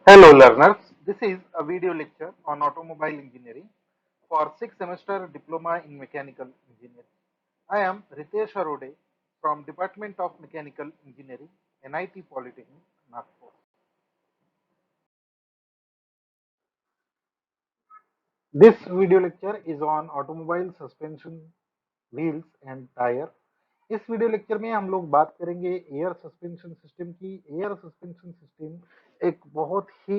Hello learners, this is a video lecture on automobile engineering for 6th semester diploma in mechanical engineering. I am Ritesh Arode from Department of Mechanical Engineering, NIT Polytechnic, Nagpur. This video lecture is on automobile suspension, wheels and tire. इस video lecture में हम लोग बात करेंगे air suspension system की। Air suspension system एक बहुत ही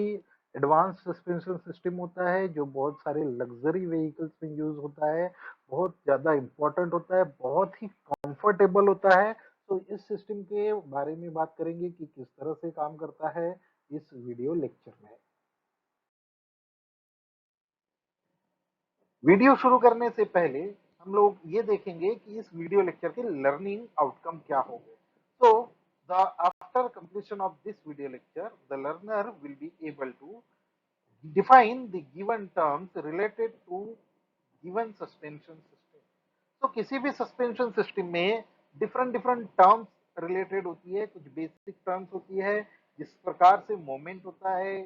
advance suspension system होता है जो बहुत सारे लग्जरी व्हीकल्स में यूज होता है, बहुत ज़्यादा इम्पोर्टेंट होता है, बहुत ही कंफर्टेबल होता है। तो इस सिस्टम के बारे में बात करेंगे कि किस तरह से काम करता है इस वीडियो लेक्चर में। वीडियो शुरू करने से पहले हम लोग ये देखेंगे कि इस वीडियो लेक्चर के लर्निंग आउटकम क्या होंगे। तो the after completion of this video lecture the learner will be able to define the given terms related to given suspension system. तो किसी भी सस्पेंशन सिस्टम में डिफरेंट डिफरेंट टर्म्स रिलेटेड होती है, कुछ बेसिक टर्म्स होती है, जिस प्रकार से मोमेंट होता है,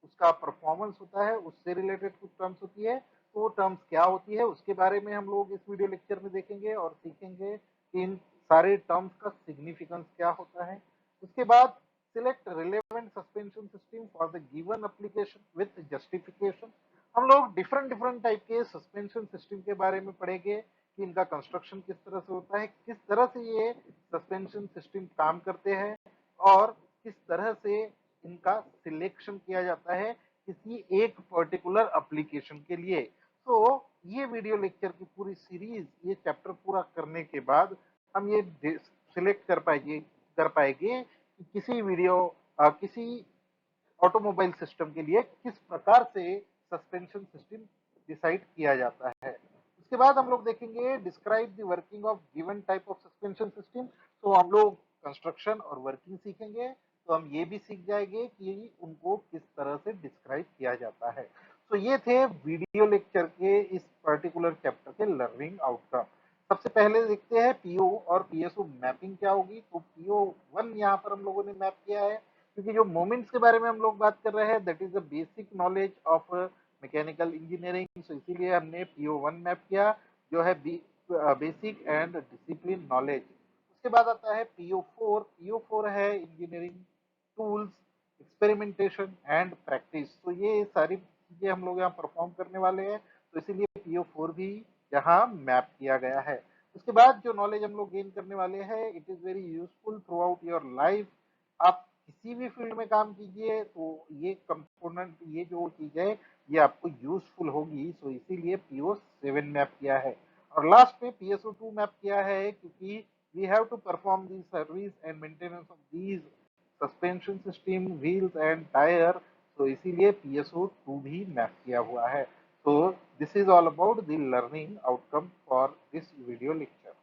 उसका परफॉर्मेंस होता है, उससे रिलेटेड कुछ टर्म्स होती है। तो वो टर्म्स क्या होती है उसके बारे में हम लोग इस वीडियो लेक्चर में देखेंगे और सीखेंगे कि इन सारे टर्म्स का सिग्निफिकेंस क्या होता है। उसके बाद select relevant suspension system for the given application with justification. हम लोग डिफरेंट डिफरेंट टाइप के सस्पेंशन सिस्टम के बारे में पढ़ेंगे कि इनका कंस्ट्रक्शन किस तरह से होता है, किस तरह से ये सस्पेंशन सिस्टम काम करते हैं और किस तरह से इनका सिलेक्शन किया जाता है किसी एक पर्टिकुलर एप्लीकेशन के लिए। तो ये वीडियो लेक्चर की पूरी सीरीज, ये चैप्टर पूरा करने के बाद हम ये सिलेक्ट कर पाएंगे कि किसी ऑटोमोबाइल सिस्टम के लिए किस प्रकार से सस्पेंशन सिस्टम डिसाइड किया जाता है। उसके बाद हम लोग देखेंगे describe the working of given type of suspension system. तो हम लोग कंस्ट्रक्शन और वर्किंग सीखेंगे, तो हम ये भी सीख जाएंगे कि उनको किस तरह से डिस्क्राइब किया जाता है। तो ये थे वीडियो लेक्चर के इस पर्टिकुलर चैप्टर के लर्निंग आउटकम। सबसे पहले देखते हैं पीओ और पीएसओ मैपिंग क्या होगी। तो पीओ वन यहाँ पर हम लोगों ने मैप किया है, क्योंकि जो मोमेंट्स के बारे में हम लोग बात कर रहे हैं that is the basic knowledge of mechanical engineering. So इसीलिए हमने पीओ वन मैप किया, जो है बेसिक एंड डिसिप्लिन नॉलेज। उसके बाद आता है पीओ फोर। पीओ फोर है engineering tools, experimentation and practice. तो ये सारी चीजें हम लोग यहाँ परफॉर्म करने वाले हैं, तो इसीलिए पीओ फोर भी यहाँ मैप किया गया है। उसके बाद जो नॉलेज हम लोग गेन करने वाले हैं, it is very useful through out your life. आप किसी भी फील्ड में काम कीजिए तो ये कंपोनेंट, ये जो चीज है, ये आपको यूजफुल होगी। सो इसीलिए पीओ सेवन मैप किया है। और लास्ट में पीएसओ टू मैप किया है, क्योंकि we have to perform the service and maintenance of these suspension system, wheels and tyre. तो इसीलिए पीएसओ टू भी मैप किया हुआ है। तो this is all about the learning outcome for this video lecture.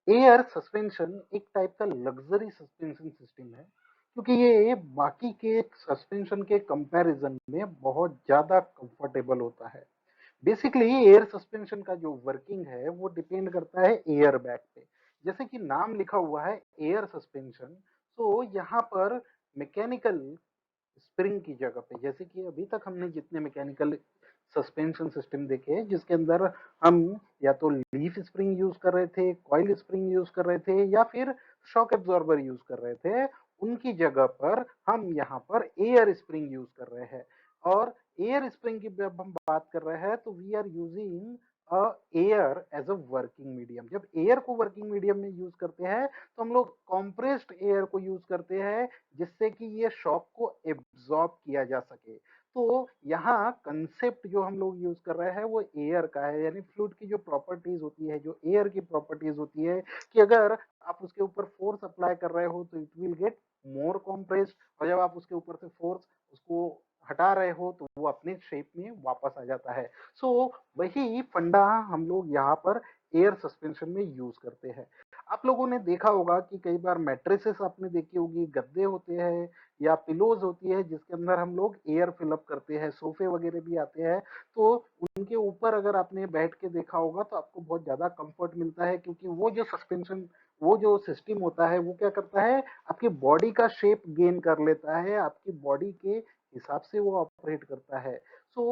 Air suspension एक type का luxury suspension system है, क्योंकि ये बाकी के सस्पेंशन के कंपैरिजन में बहुत ज्यादा कंफर्टेबल होता है। बेसिकली एयर सस्पेंशन का जो वर्किंग है वो डिपेंड करता है एयर बैग पे। जैसे कि नाम लिखा हुआ है एयर सस्पेंशन, तो यहाँ पर मैकेनिकल स्प्रिंग की जगह पे, जैसे कि अभी तक हमने जितने मैकेनिकल सस्पेंशन सिस्टम देखे जिसके अंदर हम या तो लीफ स्प्रिंग यूज कर रहे थे, कॉइल स्प्रिंग यूज कर रहे थे या फिर शॉक एब्जॉर्बर यूज कर रहे थे, उनकी जगह पर हम यहाँ पर एयर स्प्रिंग यूज कर रहे हैं। और एयर स्प्रिंग की जब हम बात कर रहे हैं तो we are using air as a working medium. जब एयर को वर्किंग मीडियम में यूज करते हैं तो हम लोग कॉम्प्रेस्ड एयर को यूज करते हैं, जिससे कि ये शॉक को एब्जॉर्ब किया जा सके। तो यहाँ कंसेप्ट जो हम लोग यूज कर रहे हैं वो एयर का है, यानी फ्लूइड की जो प्रॉपर्टीज होती है, जो एयर की प्रॉपर्टीज होती है, कि अगर आप उसके ऊपर फोर्स अप्लाई कर रहे हो तो it will get more compressed, और जब आप उसके ऊपर से फोर्स उसको हटा रहे हो तो वो अपने शेप में वापस आ जाता है। सो वही फंडा हम लोग यहाँ पर एयर सस्पेंशन में यूज करते हैं। आप लोगों ने देखा होगा कि कई बार मैट्रेसेस आपने देखी होगी, गद्दे होते हैं या पिलोज होती है जिसके अंदर हम लोग एयर फिलअप करते हैं, सोफे वगैरह भी आते हैं, तो उनके ऊपर अगर आपने बैठ के देखा होगा तो आपको बहुत ज्यादा कंफर्ट मिलता है, क्योंकि वो जो सस्पेंशन, वो जो सिस्टम होता है वो क्या करता है, आपकी बॉडी का शेप गेन कर लेता है, आपकी बॉडी के हिसाब से वो ऑपरेट करता है। सो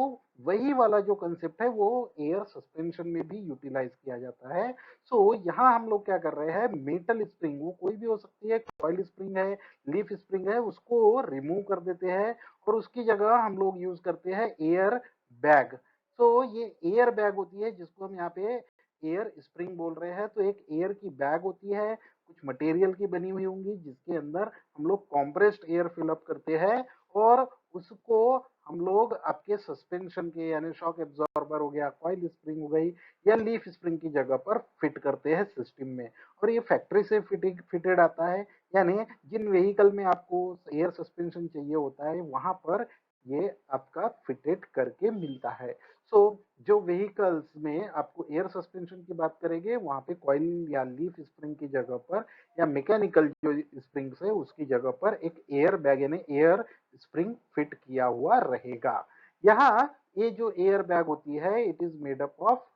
वही वाला जो कंसेप्ट है वो एयर सस्पेंशन में भी यूटिलाइज किया जाता है। सो यहाँ हम लोग क्या कर रहे हैं, मेटल स्प्रिंग, वो कोई भी हो सकती है, कॉइल स्प्रिंग है, लीफ स्प्रिंग है, उसको रिमूव कर देते हैं और उसकी जगह हम लोग यूज करते हैं एयर बैग। तो ये एयर बैग होती है जिसको हम यहाँ पे एयर स्प्रिंग बोल रहे हैं। तो एक एयर की बैग होती है, कुछ मटेरियल की बनी हुई होंगी जिसके अंदर हम लोग कॉम्प्रेस्ड एयर फिलअप करते हैं और उसको हम लोग आपके सस्पेंशन के यानी शॉक एब्जॉर्बर हो गया, कॉइल स्प्रिंग हो गई या लीफ स्प्रिंग की जगह पर फिट करते हैं सिस्टम में। और ये फैक्ट्री से फिटेड आता है, यानी जिन व्हीकल में आपको एयर सस्पेंशन चाहिए होता है वहां पर ये आपका फिटेड करके मिलता है। सो जो व्हीकल्स में आपको एयर सस्पेंशन की बात करेंगे वहां पे कॉइल या लीफ स्प्रिंग की जगह पर या मैकेनिकल जो स्प्रिंग है उसकी जगह पर एक एयर बैग यानी एयर स्प्रिंग फिट किया हुआ रहेगा। यहाँ ये जो एयर बैग होती है it is made up of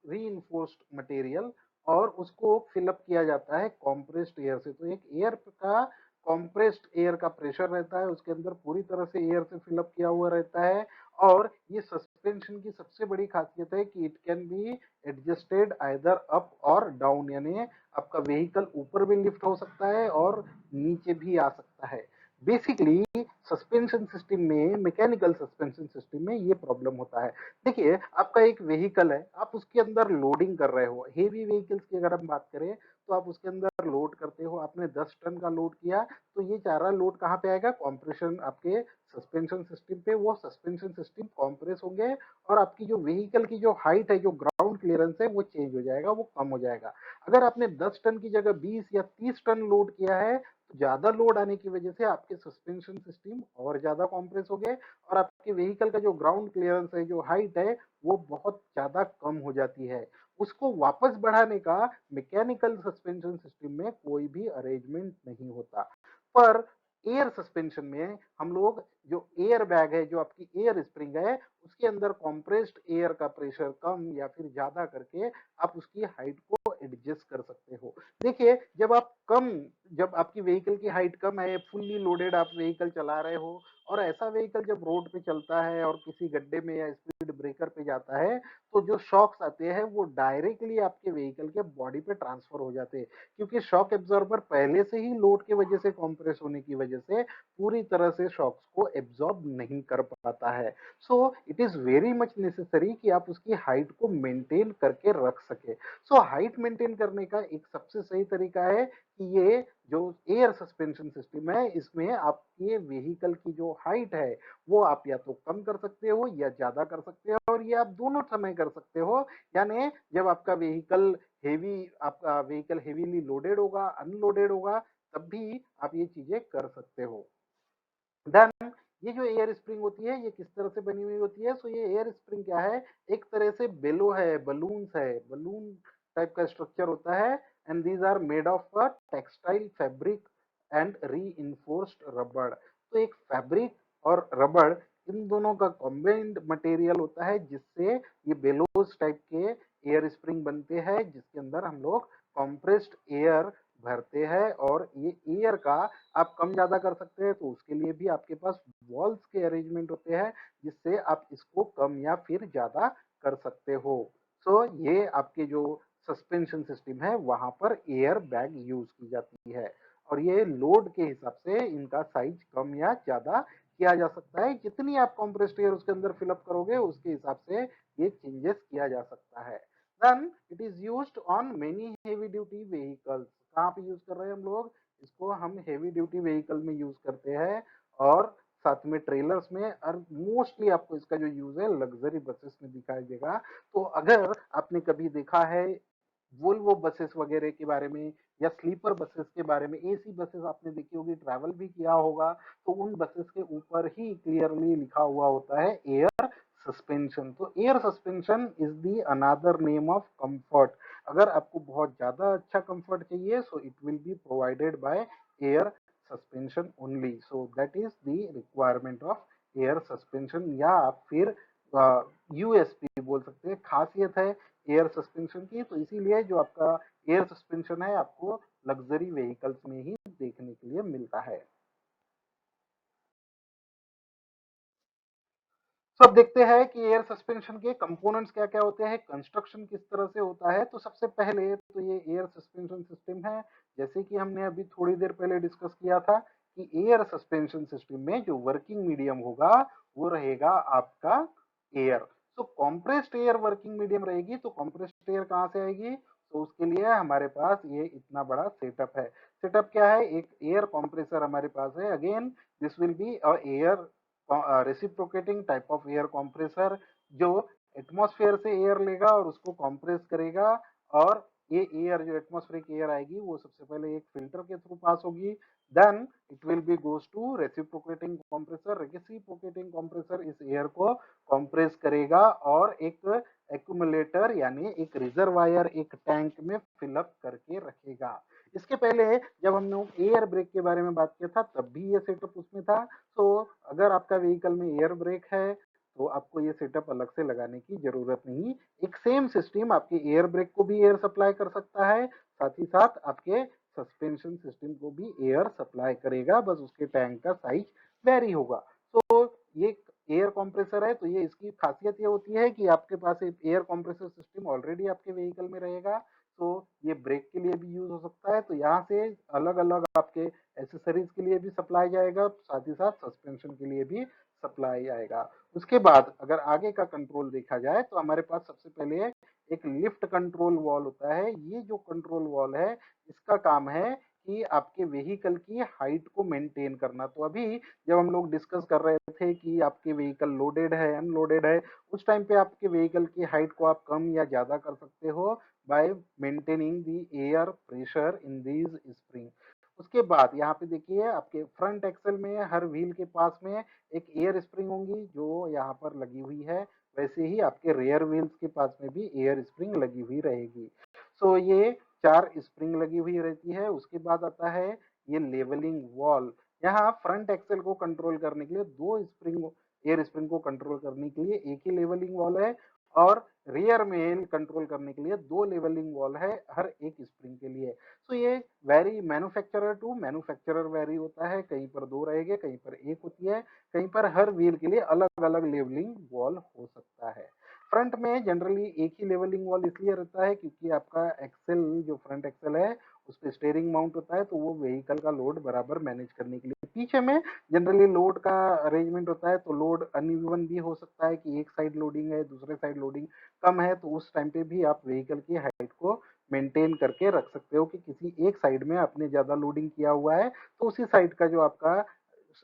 reinforced material और उसको फिलअप किया जाता है कॉम्प्रेस्ड एयर से। तो एक एयर का कॉम्प्रेस्ड एयर का प्रेशर रहता है, उसके अंदर पूरी तरह से एयर से फिलअप किया हुआ रहता है। और ये सस्पेंशन की सबसे बड़ी खासियत है कि it can be adjusted either up और डाउन, यानी आपका व्हीकल ऊपर भी लिफ्ट हो सकता है और नीचे भी आ सकता है। बेसिकली सस्पेंशन सिस्टम में, मैकेनिकल सस्पेंशन सिस्टम में ये प्रॉब्लम होता है। देखिए आपका एक व्हीकल है, आप उसके अंदर लोडिंग कर रहे हो, हेवी व्हीकल्स की अगर हम बात करें तो आप उसके अंदर लोड करते हो, आपने 10 टन का लोड किया तो ये सारा लोड कहाँ पे आएगा, कॉम्प्रेशन आपके सस्पेंशन सिस्टम पे, वो सस्पेंशन सिस्टम कॉम्प्रेस होंगे और आपकी जो व्हीकल की जो हाइट है, जो ग्राउंड क्लियरेंस है वो चेंज हो जाएगा, वो कम हो जाएगा। अगर आपने 10 टन की जगह 20 या 30 टन लोड किया है तो ज्यादा लोड आने की वजह से आपके सस्पेंशन सिस्टम और ज्यादा कॉम्प्रेस हो गए और आपके व्हीकल का जो ग्राउंड क्लियरेंस है, जो हाइट है, वो बहुत ज्यादा कम हो जाती है। उसको वापस बढ़ाने का मैकेनिकल सस्पेंशन सिस्टम में कोई भी अरेंजमेंट नहीं होता। पर एयर सस्पेंशन में हम लोग जो एयर बैग है, जो आपकी एयर स्प्रिंग है, उसके अंदर कॉम्प्रेस्ड एयर का प्रेशर कम या फिर ज्यादा करके आप उसकी हाइट को एडजस्ट कर सकते हो। देखिए जब आपकी व्हीकल की हाइट कम है, फुल्ली लोडेड आप व्हीकल चला रहे हो और ऐसा व्हीकल जब रोड पे चलता है और किसी गड्ढे में या स्पीड ब्रेकर पे जाता है तो जो शॉक्स आते हैं वो डायरेक्टली आपके व्हीकल के बॉडी पे ट्रांसफर हो जाते हैं, क्योंकि शॉक एब्जॉर्बर पहले से ही लोड की वजह से कंप्रेस होने की वजह से पूरी तरह से शॉक्स को एब्जॉर्ब नहीं कर पाता है। So it is very much necessary कि आप उसकी हाइट को मेंटेन करके रख सके। सो हाइट मेंटेन करने का एक सबसे सही तरीका है कि ये जो एयर सस्पेंशन सिस्टम है इसमें आपके व्हीकल की जो हाइट है वो आप या तो कम कर सकते हो या ज्यादा कर सकते हो, और ये आप दोनों समय कर सकते हो। यानी जब आपका व्हीकल हेवीली लोडेड होगा, अनलोडेड होगा, तब भी आप ये चीजें कर सकते हो। देन ये जो एयर स्प्रिंग होती है ये किस तरह से बनी हुई होती है, सो ये एयर स्प्रिंग क्या है, एक तरह से बेलो है, बलून्स है, बलून टाइप का स्ट्रक्चर होता है। And these are made of a textile fabric and re rubber. तो एक फैब्रिक और रबड़, इन दोनों का कॉम्बाइंड मटेरियल होता है जिससे ये बेलोस टाइप के एयर स्प्रिंग बनते हैं, जिसके अंदर हम लोग कॉम्प्रेस्ड एयर भरते हैं। और ये एयर का आप कम ज्यादा कर सकते हैं तो उसके लिए भी आपके पास वॉल्स के अरेंजमेंट होते हैं जिससे आप इसको कम या फिर ज्यादा कर सकते हो। सो ये आपके जो सस्पेंशन सिस्टम है वहां पर एयर बैग यूज की जाती है और ये लोड के हिसाब से इनका साइज कम या ज्यादा किया जा सकता है। जितनी आप कॉम्प्रेस्ड एयर उसके अंदर फिलअप करोगे उसके हिसाब से ये चेंजेस किया जा सकता है। Then it is used on many heavy duty vehicles. कहाँ पे यूज कर रहे हैं हम लोग इसको, हम हेवी ड्यूटी व्हीकल में यूज करते हैं और साथ में ट्रेलर्स में, और मोस्टली आपको इसका जो यूज है लग्जरी बसेस में दिखाई देगा। तो अगर आपने कभी देखा है वोल्वो बसेस वगैरह के बारे में या स्लीपर बसेस के बारे में, एसी बसेस आपने देखी होगी, ट्रैवल भी किया होगा, तो उन बसेस के ऊपर ही क्लियरली लिखा हुआ होता है एयर सस्पेंशन। तो air suspension is the another name of comfort. अगर आपको बहुत ज्यादा अच्छा कंफर्ट चाहिए so it will be provided by air suspension only. So that is the requirement of air suspension, या आप फिर यूएसपी बोल सकते हैं, खासियत है एयर सस्पेंशन की। तो इसीलिए जो आपका एयर सस्पेंशन है आपको लग्जरी व्हीकल्स में ही देखने के लिए मिलता है। तो अब देखते हैं कि एयर सस्पेंशन के कंपोनेंट्स क्या क्या होते हैं, कंस्ट्रक्शन किस तरह से होता है। तो सबसे पहले तो ये एयर सस्पेंशन सिस्टम है, जैसे कि हमने अभी थोड़ी देर पहले डिस्कस किया था कि एयर सस्पेंशन सिस्टम में जो वर्किंग मीडियम होगा वो रहेगा आपका एयर। तो कॉम्प्रेस्ड एयर वर्किंग मीडियम रहेगी। तो कॉम्प्रेस्ड एयर कहाँ से आएगी, तो उसके लिए हमारे पास ये इतना बड़ा सेटअप है। सेटअप क्या है, एक एयर कॉम्प्रेसर हमारे पास है। Again this will be a air reciprocating type of air compressor, जो एटमॉस्फेयर से एयर लेगा और उसको कॉम्प्रेस करेगा। और ये एयर जो एटमॉस्फेरिक एयर आएगी वो सबसे पहले एक फिल्टर के थ्रू पास होगी, then it will be goes to reciprocating compressor. Reciprocating compressor इस एयर को कंप्रेस करेगा और एक एक्यूमुलेटर यानी एक रिजर्वायर, एक टैंक में फिलअप करके रखेगा। इसके पहले जब हमने एयर ब्रेक के बारे में बात किया था तब भी ये सेटअप उसमें था। तो अगर आपका व्हीकल में एयर ब्रेक है तो आपको ये सेटअप अलग से लगाने की जरूरत नहीं। एक सेम सिस्टम आपके एयर ब्रेक को भी एयर सप्लाई कर सकता है, साथ ही साथ आपके सस्पेंशन सिस्टम को भी एयर सप्लाई करेगा, बस उसके टैंक का साइज वेरी होगा। तो ये एयर कंप्रेसर है, तो ये इसकी खासियत ये होती है कि आपके पास एक एयर कंप्रेसर सिस्टम ऑलरेडी आपके व्हीकल में रहेगा। तो ये ब्रेक के लिए भी यूज हो सकता है। तो यहाँ से अलग अलग आपके एसेसरीज के लिए भी सप्लाई जाएगा, साथ ही साथ सस्पेंशन के लिए भी सप्लाई आएगा। उसके बाद अगर आगे का कंट्रोल देखा जाए तो हमारे पास सबसे पहले एक लिफ्ट कंट्रोल वॉल होता है। ये जो कंट्रोल वॉल है इसका काम है कि आपके व्हीकल की हाइट को मेंटेन करना। तो अभी जब हम लोग डिस्कस कर रहे थे कि आपके व्हीकल लोडेड है अनलोडेड है, उस टाइम पे आपके व्हीकल की हाइट को आप कम या ज्यादा कर सकते हो bye maintaining the air pressure in these spring. उसके बाद यहाँ पे देखिए आपके फ्रंट एक्सल में हर व्हील के पास में एक एयर स्प्रिंग होंगी जो यहाँ पर लगी हुई है। वैसे ही आपके रेयर व्हील्स के पास में भी एयर स्प्रिंग लगी हुई रहेगी। सो ये चार स्प्रिंग लगी हुई रहती है। उसके बाद आता है ये लेवलिंग वॉल। यहाँ फ्रंट एक्सल को कंट्रोल करने के लिए दो स्प्रिंग, एयर स्प्रिंग को कंट्रोल करने के लिए एक ही लेवलिंग वॉल है, और रियर में कंट्रोल करने के लिए दो लेवलिंग वॉल है हर एक स्प्रिंग के लिए। तो ये vary manufacturer to manufacturer vary होता है, कहीं पर दो रहेंगे कहीं पर एक होती है, कहीं पर हर व्हील के लिए अलग अलग लेवलिंग वॉल हो सकता है। फ्रंट में जनरली एक ही लेवलिंग वॉल इसलिए रहता है क्योंकि आपका एक्सेल जो फ्रंट एक्सेल है उस पर स्टेयरिंग माउंट होता है, तो वो व्हीकल का लोड बराबर मैनेज करने के लिए। पीछे में जनरली लोड का अरेंजमेंट होता है, तो लोड अनइवन भी हो सकता है कि एक साइड लोडिंग है दूसरे साइड लोडिंग कम है, तो उस टाइम पे भी आप व्हीकल की हाइट को मेंटेन करके रख सकते हो कि किसी एक साइड में आपने ज्यादा लोडिंग किया हुआ है तो उसी साइड का जो आपका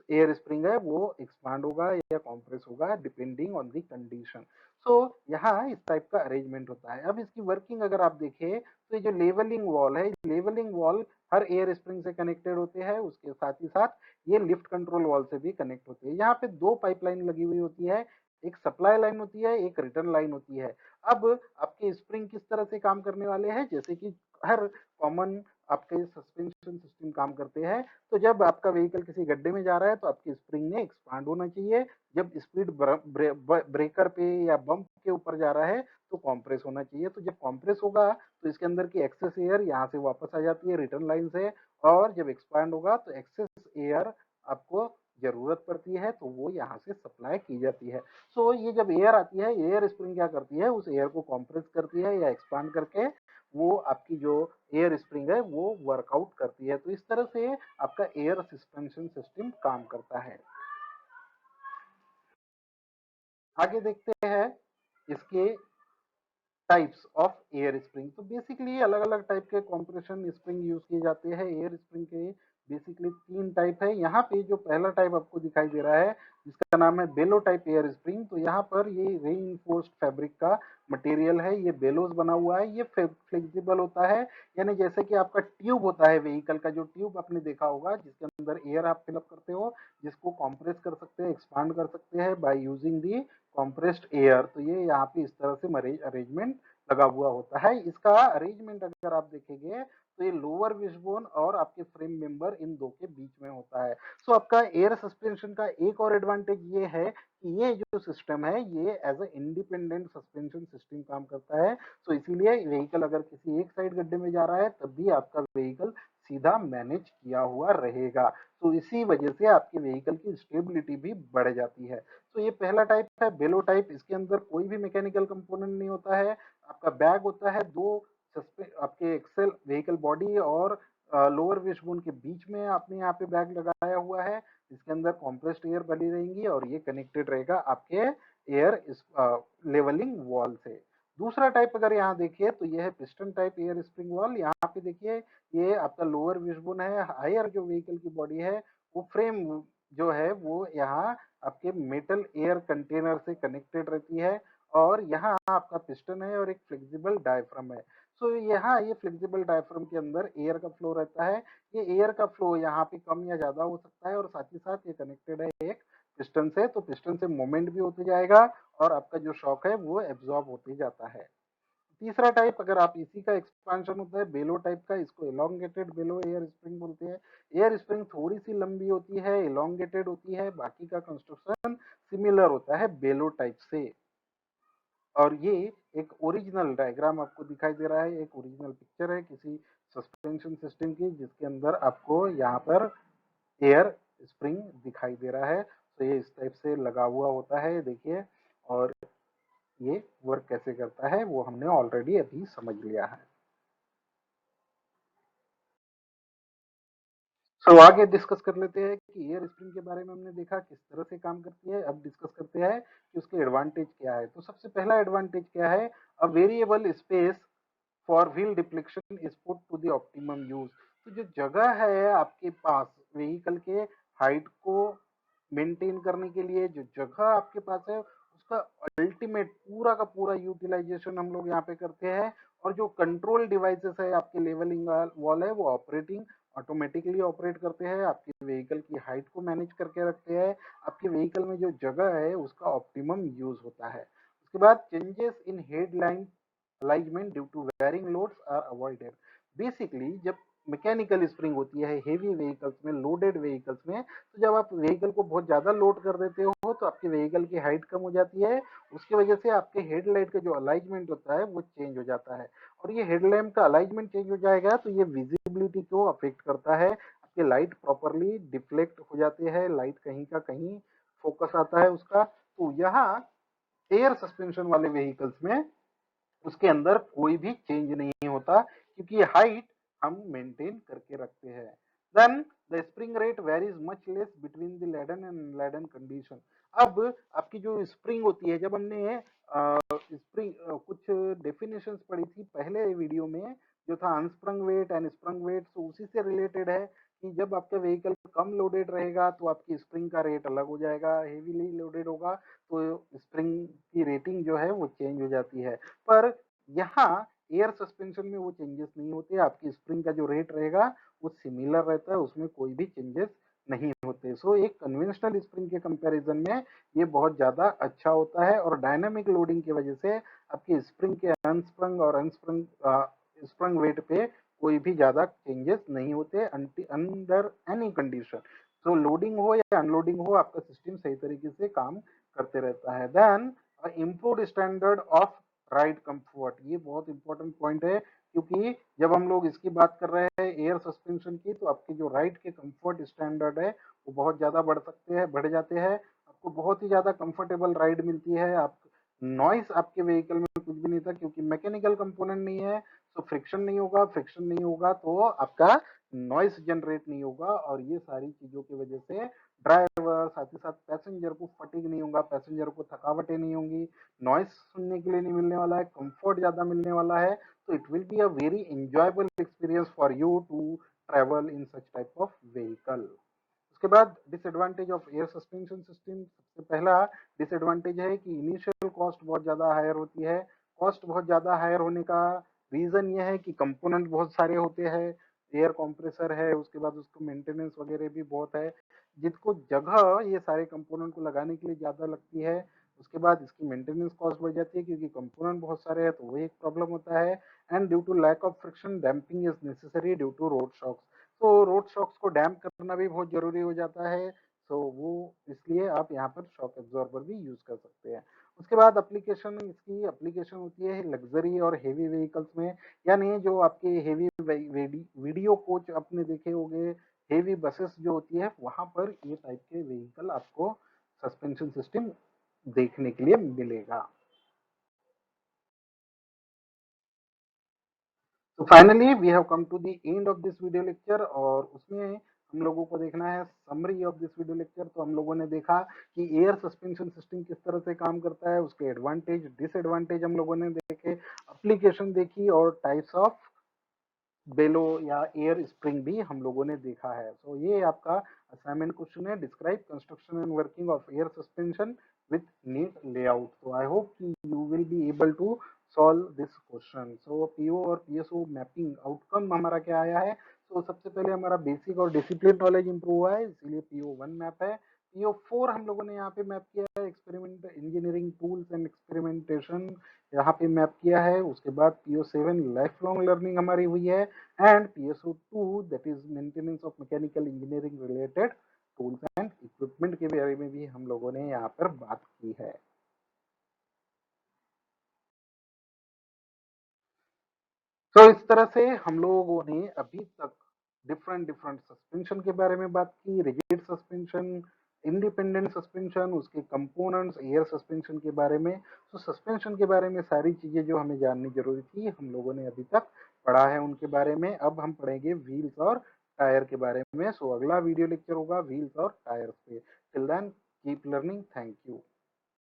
एयर स्प्रिंग है वो एक्सपांड होगा या कॉम्प्रेस होगा डिपेंडिंग ऑन द कंडीशन। सो यहाँ इस टाइप का अरेंजमेंट होता है। अब इसकी वर्किंग अगर आप देखें तो ये जो लेवलिंग वॉल है, लेवलिंग वॉल हर एयर स्प्रिंग से कनेक्टेड होते हैं, उसके साथ ही साथ ये लिफ्ट कंट्रोल वॉल से भी कनेक्ट होते हैं। यहाँ पे दो पाइपलाइन लगी हुई होती है, एक सप्लाई लाइन होती है एक रिटर्न लाइन होती है। अब आपके स्प्रिंग किस तरह से काम करने वाले हैं, जैसे कि हर कॉमन आपके सस्पेंशन सिस्टम काम करते हैं। तो जब आपका व्हीकल किसी गड्ढे में जा रहा है तो आपकी स्प्रिंग ने एक्सपांड होना चाहिए, जब स्पीड ब्रेकर पे या बम्प के ऊपर जा रहा है तो कॉम्प्रेस होना चाहिए। तो जब कॉम्प्रेस होगा तो इसके अंदर की एक्सेस एयर यहाँ से वापस आ जाती है रिटर्न लाइन से, और जब एक्सपांड होगा तो एक्सेस एयर आपको जरूरत पड़ती है तो वो यहाँ से सप्लाई की जाती है। सो ये जब एयर आती है, एयर स्प्रिंग क्या करती है, उस एयर को कॉम्प्रेस करती है या एक्सपांड करके वो आपकी जो एयर स्प्रिंग है वो वर्कआउट करती है। तो इस तरह से आपका एयर सस्पेंशन सिस्टम काम करता है। आगे देखते हैं इसके टाइप्स ऑफ एयर स्प्रिंग। तो बेसिकली अलग अलग टाइप के कंप्रेशन स्प्रिंग यूज किए जाते हैं। एयर स्प्रिंग के बेसिकली तीन टाइप है। यहाँ पे जो पहला टाइप आपको दिखाई दे रहा है जिसका नाम है बेलो टाइप एयर स्प्रिंग, तो यहाँ पर ये रीइंफोर्स्ड फैब्रिक का मटेरियल है, ये बेलोस बना हुआ है, ये फ्लेक्सिबल होता है। यानी जैसे कि आपका ट्यूब होता है व्हीकल का, जो ट्यूब आपने देखा होगा जिसके अंदर एयर आप फिलअप करते हो, जिसको कॉम्प्रेस कर सकते हैं एक्सपांड कर सकते हैं by using the compressed air, तो ये यहाँ पे इस तरह से अरेंजमेंट लगा हुआ होता है। इसका अरेंजमेंट अगर आप देखेंगे तो ये लोअर विशबोन और आपके फ्रेम मेंबर इन दो के बीच में होता है। सो आपका एयर सस्पेंशन का एक और एडवांटेज ये है कि ये जो सिस्टम है ये as a independent suspension system काम करता है। सो इसीलिए व्हीकल अगर किसी एक साइड गड्ढे में जा रहा है तब भी आपका व्हीकल सीधा मैनेज किया हुआ रहेगा। तो इसी वजह से आपके व्हीकल की स्टेबिलिटी भी बढ़ जाती है। तो ये पहला टाइप है बेलो टाइप। इसके अंदर कोई भी मैकेनिकल कंपोनेंट नहीं होता है। आपका बैग होता है दो आपके एक्सेल व्हीकल बॉडी और लोअर विशबोन के बीच में आपने यहाँ पे बैग लगाया हुआ है, इसके अंदर कॉम्प्रेस्ड एयर बनी रहेंगी और ये कनेक्टेड रहेगा आपके एयर लेवलिंग वॉल से। दूसरा टाइप अगर यहाँ देखिए तो ये है piston type air spring wall. यहाँ पे देखिए ये आपका लोअर विशबोन है, हायर जो व्हीकल की बॉडी है वो फ्रेम जो है वो यहाँ आपके मेटल एयर कंटेनर से कनेक्टेड रहती है और यहाँ आपका पिस्टन है और एक फ्लेक्सिबल डायफ्राम है। सो यहाँ ये फ्लेक्सिबल डायफ्राम के अंदर एयर का फ्लो रहता है। ये एयर का फ्लो यहाँ पे कम या ज्यादा हो सकता है और साथ ही साथ ये कनेक्टेड है एक पिस्टन से, तो पिस्टन से मूवमेंट भी होते जाएगा और आपका जो शॉक है वो एब्जॉर्ब होते जाता है। तीसरा टाइप अगर आप इसी का एक्सपांशन होता है बेलो टाइप का, इसको एलोंगेटेड बेलो एयर स्प्रिंग बोलते हैं। एयर स्प्रिंग थोड़ी सी लंबी होती है, एलोंगेटेड होती है, बाकी का कंस्ट्रक्शन सिमिलर होता है बेलो टाइप से। और ये एक ओरिजिनल डायग्राम आपको दिखाई दे रहा है, एक ओरिजिनल पिक्चर है किसी सस्पेंशन सिस्टम की जिसके अंदर आपको यहाँ पर एयर स्प्रिंग दिखाई दे रहा है। तो ये इस टाइप से लगा हुआ होता है देखिए, और ये वर्क कैसे करता है वो हमने ऑलरेडी अभी समझ लिया है। सो आगे डिस्कस कर लेते हैं कि एयर स्प्रिंग के बारे में हमने देखा किस तरह से काम करती है। अब डिस्कस करते हैं कि उसके एडवांटेज क्या है। तो सबसे पहला एडवांटेज क्या है, a variable space for wheel deflection is put to the optimum use. तो जो जगह है आपके पास व्हीकल के हाइट को मेंटेन करने के लिए, जो जगह आपके पास है उसका अल्टीमेट पूरा का पूरा यूटिलाइजेशन हम लोग यहाँ पे करते हैं। और जो कंट्रोल डिवाइसेस है आपके लेवलिंग वॉल है वो ऑपरेटिंग ऑटोमेटिकली ऑपरेट करते हैं, आपके व्हीकल की हाइट को मैनेज करके रखते हैं। आपके व्हीकल में जो जगह है उसका ऑप्टिमम यूज होता है। उसके बाद changes in headline alignment due to varying loads are avoided. Basically जब मैकेनिकल स्प्रिंग होती है हेवी व्हीकल्स में, लोडेड व्हीकल्स में, तो जब आप व्हीकल को बहुत ज्यादा लोड कर देते हो तो आपके व्हीकल की हाइट कम हो जाती है। उसकी वजह से आपके हेडलाइट का जो अलाइनमेंट होता है वो चेंज हो जाता है। और ये हेडलैम्प का अलाइनमेंट चेंज हो जाएगा तो ये विजिबिलिटी को अफेक्ट करता है। आपके लाइट प्रॉपरली डिफ्लेक्ट हो जाते हैं, लाइट कहीं का कहीं फोकस आता है उसका। तो यहाँ एयर सस्पेंशन वाले व्हीकल्स में उसके अंदर कोई भी चेंज नहीं होता क्योंकि हाइट हम मेंटेन करके रखते हैं। Then the spring rate varies much less between the laden and laden condition. अब आपकी जो स्प्रिंग होती है, जब हमने स्प्रिंग कुछ डेफिनेशंस पढ़ी थी पहले वीडियो में जो था अनस्प्रंग वेट एंड स्प्रंग वेट, तो उसी से रिलेटेड है कि जब आपका व्हीकल कम लोडेड रहेगा तो आपकी स्प्रिंग का रेट अलग हो जाएगा, हेवीली लोडेड होगा तो स्प्रिंग की रेटिंग जो है वो चेंज हो जाती है। पर यहाँ एयर सस्पेंशन में वो चेंजेस नहीं होते, आपकी स्प्रिंग का जो रेट रहेगा वो सिमिलर रहता है, उसमें कोई भी चेंजेस नहीं होते। सो एक कन्वेंशनल स्प्रिंग के कंपैरिजन में ये बहुत ज्यादा अच्छा होता है और डायनामिक लोडिंग की वजह से आपकी स्प्रिंग के अनस्प्रंग और अनस्प्रंग स्प्रिंग वेट पे कोई भी ज्यादा चेंजेस नहीं होते अंडर एनी कंडीशन। तो लोडिंग हो या अनलोडिंग हो आपका सिस्टम सही तरीके से काम करते रहता है। Then improved standard of ride comfort, ये बहुत इंपॉर्टेंट पॉइंट है क्योंकि जब हम लोग इसकी बात कर रहे हैं एयर सस्पेंशन की तो आपके जो राइड के कंफर्ट स्टैंडर्ड है वो बहुत ज्यादा बढ़ जाते हैं। आपको बहुत ही ज्यादा कंफर्टेबल राइड मिलती है। आप नॉइस आपके व्हीकल में कुछ भी नहीं था क्योंकि मैकेनिकल कंपोनेंट नहीं है, तो फ्रिक्शन नहीं होगा, फ्रिक्शन नहीं होगा तो आपका नॉइस जनरेट नहीं होगा और ये सारी चीजों की वजह से ड्राइवर साथ ही साथ पैसेंजर को फटीग नहीं होगा, पैसेंजर को थकावटें नहीं होंगी, नॉइस सुनने के लिए नहीं मिलने वाला है, कंफर्ट ज्यादा मिलने वाला है। तो it will be a very enjoyable experience for you to travel in such type of vehicle. उसके बाद disadvantage of air suspension system, सबसे पहला डिसएडवांटेज है कि इनिशियल कॉस्ट बहुत ज़्यादा हायर होती है। कॉस्ट बहुत ज़्यादा हायर होने का रीज़न ये है कि कंपोनेंट बहुत सारे होते हैं, एयर कंप्रेसर है, उसके बाद उसको मेंटेनेंस वगैरह भी बहुत है, जिसको जगह ये सारे कंपोनेंट को लगाने के लिए ज़्यादा लगती है। उसके बाद इसकी मेंटेनेंस कॉस्ट बढ़ जाती है क्योंकि कंपोनेंट बहुत सारे हैं, तो वो एक प्रॉब्लम होता है। And due to lack of friction damping is necessary due to road shocks. तो रोड शॉक्स को डैम्प करना भी बहुत जरूरी हो जाता है, तो वो इसलिए आप यहाँ पर शॉक एब्जॉर्बर भी यूज कर सकते हैं। उसके बाद एप्लीकेशन, इसकी एप्लीकेशन होती है लग्जरी और हेवी व्हीकल्स में, यानी जो आपके हेवी वीडियो कोच आपने देखे होंगे, हेवी बसेस जो होती है वहां पर ये टाइप के व्हीकल आपको सस्पेंशन सिस्टम देखने के लिए मिलेगा। तो finally we have come to the end of this video lecture, और उसमें हम लोगों को देखना है summary of this video lecture. तो हम लोगों ने देखा कि एयर सस्पेंशन सिस्टम किस तरह से काम करता है, उसके एडवांटेज डिसएडवांटेज हम लोगों ने देखे, एप्लीकेशन देखी, और टाइप्स ऑफ बेलो या एयर स्प्रिंग भी हम लोगों ने देखा है। सो ये आपका असाइनमेंट क्वेश्चन है, describe construction and working of air suspension with neat layout. तो आई होप कि you will be able to solve this question. So PO और पीएसओ मैपिंग आउटकम हमारा क्या आया है? तो सबसे पहले हमारा बेसिक और डिसिप्लिन नॉलेज इंप्रूव हुआ है, इसीलिए पीओ 1 मैप है। पीओ 4 हम लोगों ने यहाँ पे मैप किया है, experiment engineering tools and experimentation यहाँ पे मैप किया है। उसके बाद पीओ 7 लाइफ लॉन्ग लर्निंग हमारी हुई है, and PSO2 that is maintenance of mechanical engineering related tools and equipment के बारे में भी हम लोगों ने यहाँ पर बात की है। तो इस तरह से हम लोगों ने अभी तक डिफरेंट डिफरेंट सस्पेंशन के बारे में बात की, रिजिड सस्पेंशन, इंडिपेंडेंट सस्पेंशन, उसके कंपोनेंट्स, एयर सस्पेंशन के बारे में। तो सस्पेंशन के बारे में सारी चीजें जो हमें जाननी जरूरी थी हम लोगों ने अभी तक पढ़ा है उनके बारे में। अब हम पढ़ेंगे व्हील्स और टायर के बारे में। सो अगला वीडियो लेक्चर होगा व्हील्स और टायर्स पे। Till then keep learning, thank you.